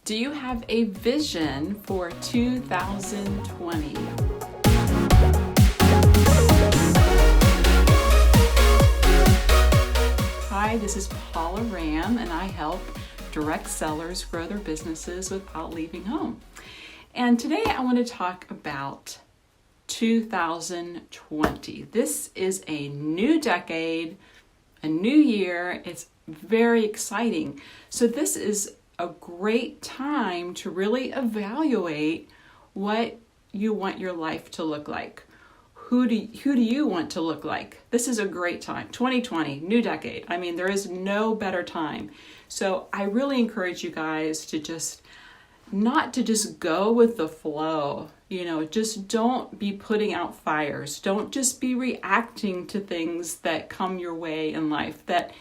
Do you have a vision for 2020? Hi, this is Paula Ramm, and I help direct sellers grow their businesses without leaving home. And today I want to talk about 2020. This is a new decade, a new year. It's very exciting. So this is a great time to really evaluate what you want your life to look like. Who do you want to look like? This is a great time. 2020, new decade. I mean, there is no better time. So I really encourage you guys to not to just go with the flow. Just don't be putting out fires. Don't just be reacting to things that come your way in life. That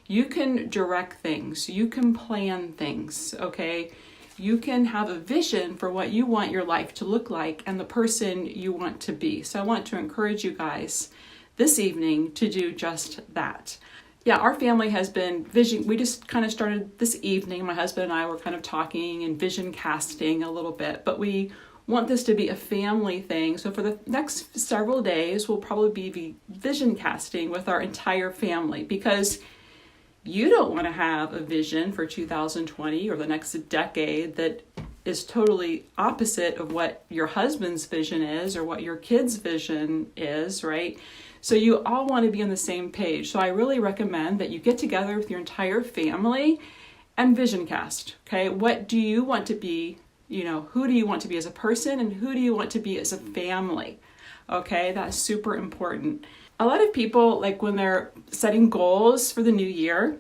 you can direct things, you can plan things, okay? You can have a vision for what you want your life to look like and the person you want to be. So I want to encourage you guys this evening to do just that. Yeah, our family has been we just kind of started this evening. My husband and I were kind of talking and vision casting a little bit, but we want this to be a family thing. So for the next several days, we'll probably be vision casting with our entire family, because you don't want to have a vision for 2020 or the next decade that is totally opposite of what your husband's vision is or what your kids' vision is, right? So you all want to be on the same page. So I really recommend that you get together with your entire family and vision cast, okay? What do you want to be? Who do you want to be as a person, and who do you want to be as a family? Okay, that's super important. A lot of people, like when they're setting goals for the new year,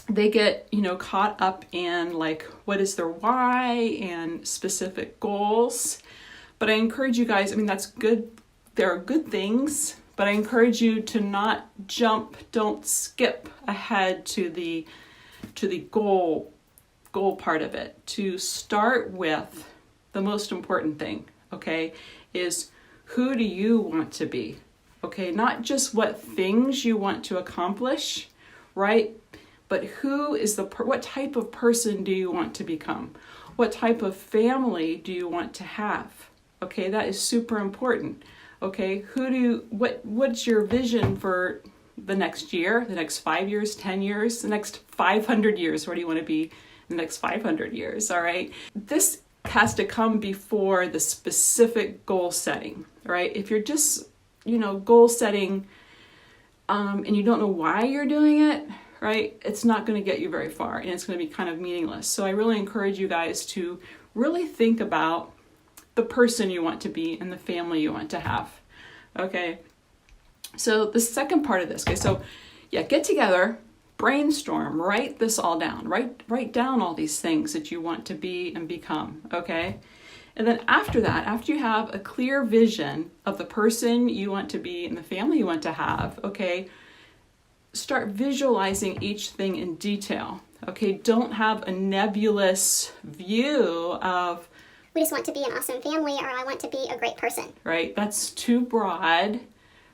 they get, caught up in like, what is their why and specific goals. But I encourage you guys, that's good. There are good things, but I encourage you to not jump, don't skip ahead to the goal part of it. To start with the most important thing, okay, is who do you want to be? Okay, not just what things you want to accomplish, right? But what type of person do you want to become? What type of family do you want to have? Okay, that is super important. Okay, what's your vision for the next year, the next 5 years, 10 years, the next 500 years? Where do you want to be in the next 500 years? All right, this has to come before the specific goal setting, right? If you're just goal setting, and you don't know why you're doing it, right? It's not going to get you very far, and it's going to be kind of meaningless. So I really encourage you guys to really think about the person you want to be and the family you want to have. Okay. So the second part of this, okay. So yeah, get together, brainstorm, write this all down, write down all these things that you want to be and become. Okay. And then after that, after you have a clear vision of the person you want to be and the family you want to have, okay, start visualizing each thing in detail. Okay, don't have a nebulous view of, we just want to be an awesome family, or I want to be a great person. Right, that's too broad,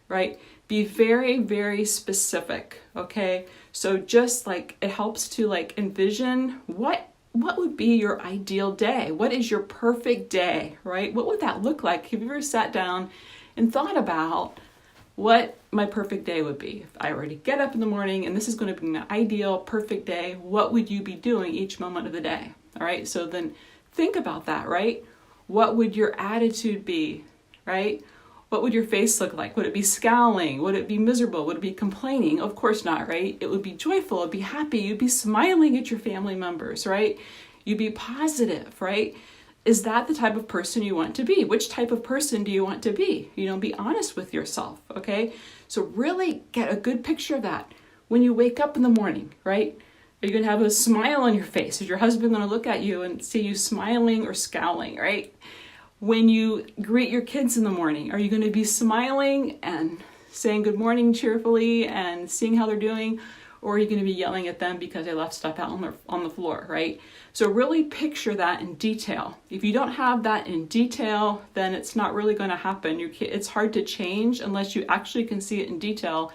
right? Be very, very specific, okay? So just like, it helps to like envision what would be your ideal day? What is your perfect day, right? What would that look like? Have you ever sat down and thought about what my perfect day would be? If I were to get up in the morning and this is going to be an ideal, perfect day, what would you be doing each moment of the day? All right, so then think about that, right? What would your attitude be, right? What would your face look like? Would it be scowling? Would it be miserable? Would it be complaining? Of course not, right? It would be joyful, it'd be happy, you'd be smiling at your family members, right? You'd be positive, right? Is that the type of person you want to be? Which type of person do you want to be? Be honest with yourself, okay? So really get a good picture of that. When you wake up in the morning, right? Are you going to have a smile on your face? Is your husband going to look at you and see you smiling or scowling, right? When you greet your kids in the morning, are you going to be smiling and saying good morning cheerfully and seeing how they're doing? Or are you going to be yelling at them because they left stuff out on the floor, right? So really picture that in detail. If you don't have that in detail, then it's not really going to happen. It's hard to change unless you actually can see it in detail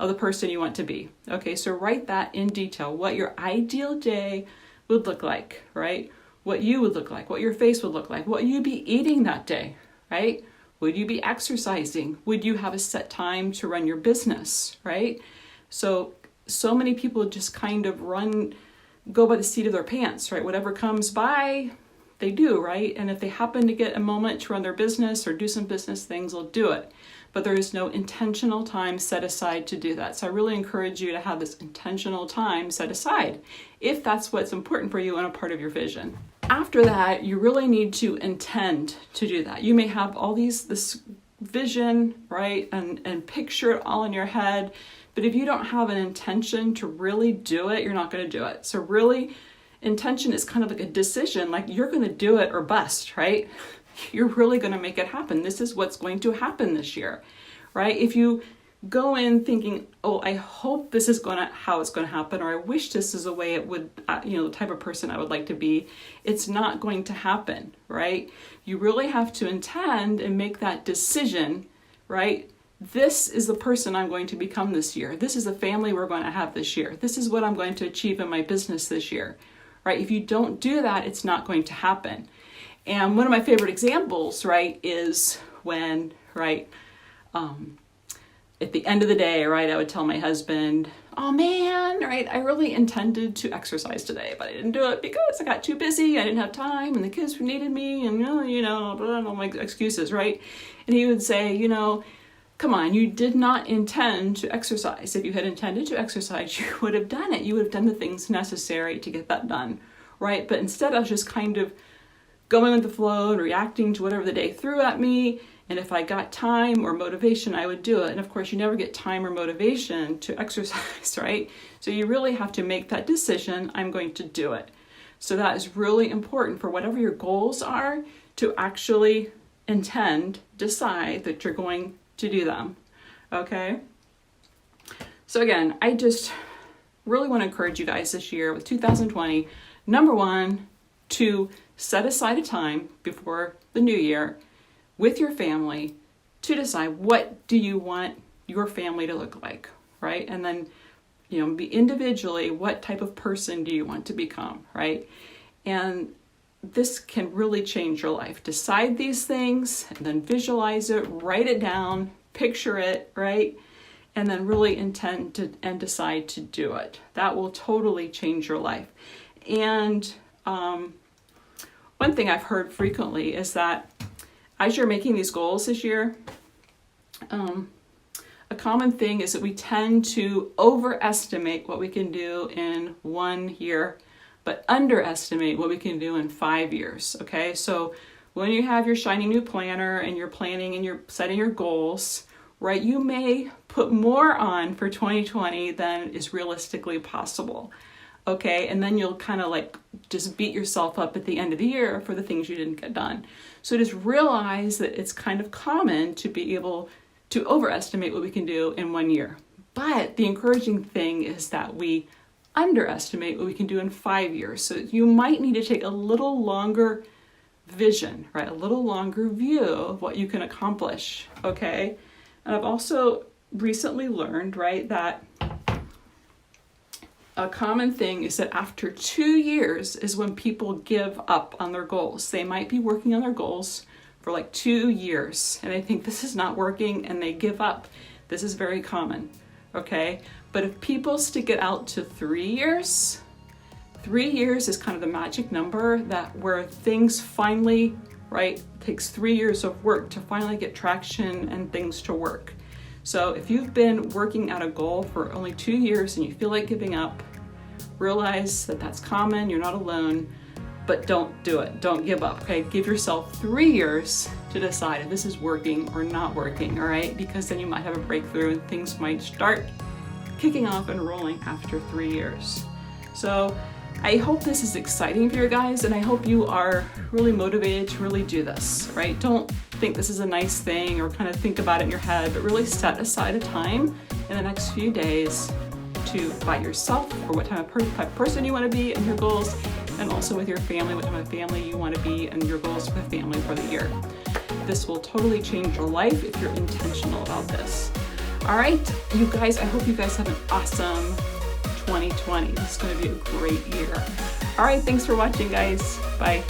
of the person you want to be. Okay, so write that in detail, what your ideal day would look like, right? what you would look like, what your face would look like, what you'd be eating that day, right? Would you be exercising? Would you have a set time to run your business, right? So many people just kind of go by the seat of their pants, right? Whatever comes by, they do, right? And if they happen to get a moment to run their business or do some business things, they'll do it. But there is no intentional time set aside to do that. So I really encourage you to have this intentional time set aside if that's what's important for you and a part of your vision. After that, you really need to intend to do that. You may have all this vision, right? And picture it all in your head. But if you don't have an intention to really do it, you're not going to do it. So really, intention is kind of like a decision, like you're going to do it or bust, right? You're really going to make it happen. This is what's going to happen this year, right? If you go in thinking, oh, I hope this is how it's going to happen, or I wish this is the way it would, the type of person I would like to be, it's not going to happen, right? You really have to intend and make that decision, right? This is the person I'm going to become this year. This is the family we're going to have this year. This is what I'm going to achieve in my business this year, right? If you don't do that, it's not going to happen. And one of my favorite examples, right, is when, right, at the end of the day, right, I would tell my husband, oh man, right, I really intended to exercise today, but I didn't do it because I got too busy, I didn't have time, and the kids needed me, and, all my excuses, right? And he would say, come on, you did not intend to exercise. If you had intended to exercise, you would have done it. You would have done the things necessary to get that done, right? But instead, I was just kind of going with the flow and reacting to whatever the day threw at me. And if I got time or motivation, I would do it. And of course, you never get time or motivation to exercise, right? So you really have to make that decision, I'm going to do it. So that is really important for whatever your goals are, to actually decide that you're going to do them, okay? So again, I just really want to encourage you guys this year with 2020, number one, to set aside a time before the new year with your family to decide what do you want your family to look like, right? And then, be individually, what type of person do you want to become, right? And this can really change your life. Decide these things and then visualize it, write it down, picture it, right? And then really intend to and decide to do it. That will totally change your life. And one thing I've heard frequently is that as you're making these goals this year, a common thing is that we tend to overestimate what we can do in 1 year, but underestimate what we can do in 5 years, okay? So when you have your shiny new planner and you're planning and you're setting your goals, right, you may put more on for 2020 than is realistically possible, okay? And then you'll kind of like just beat yourself up at the end of the year for the things you didn't get done. So just realize that it's kind of common to be able to overestimate what we can do in 1 year. But the encouraging thing is that we underestimate what we can do in 5 years. So you might need to take a little longer vision, right? A little longer view of what you can accomplish, okay? And I've also recently learned, right, that a common thing is that after 2 years is when people give up on their goals. They might be working on their goals for like 2 years and they think this is not working and they give up. This is very common, okay? But if people stick it out to 3 years, 3 years is kind of the magic number that where things finally, right, takes 3 years of work to finally get traction and things to work. So if you've been working at a goal for only 2 years and you feel like giving up, realize that that's common, you're not alone, but don't do it. Don't give up, okay? Give yourself 3 years to decide if this is working or not working, all right? Because then you might have a breakthrough and things might start kicking off and rolling after 3 years. So I hope this is exciting for you guys, and I hope you are really motivated to really do this, right? Don't think this is a nice thing or kind of think about it in your head, but really set aside a time in the next few days to, by yourself, or what type of person you want to be and your goals, and also with your family, what type of family you want to be and your goals for the family for the year. This will totally change your life if you're intentional about this. All right, you guys, I hope you guys have an awesome 2020. This is going to be a great year. All right, thanks for watching, guys. Bye.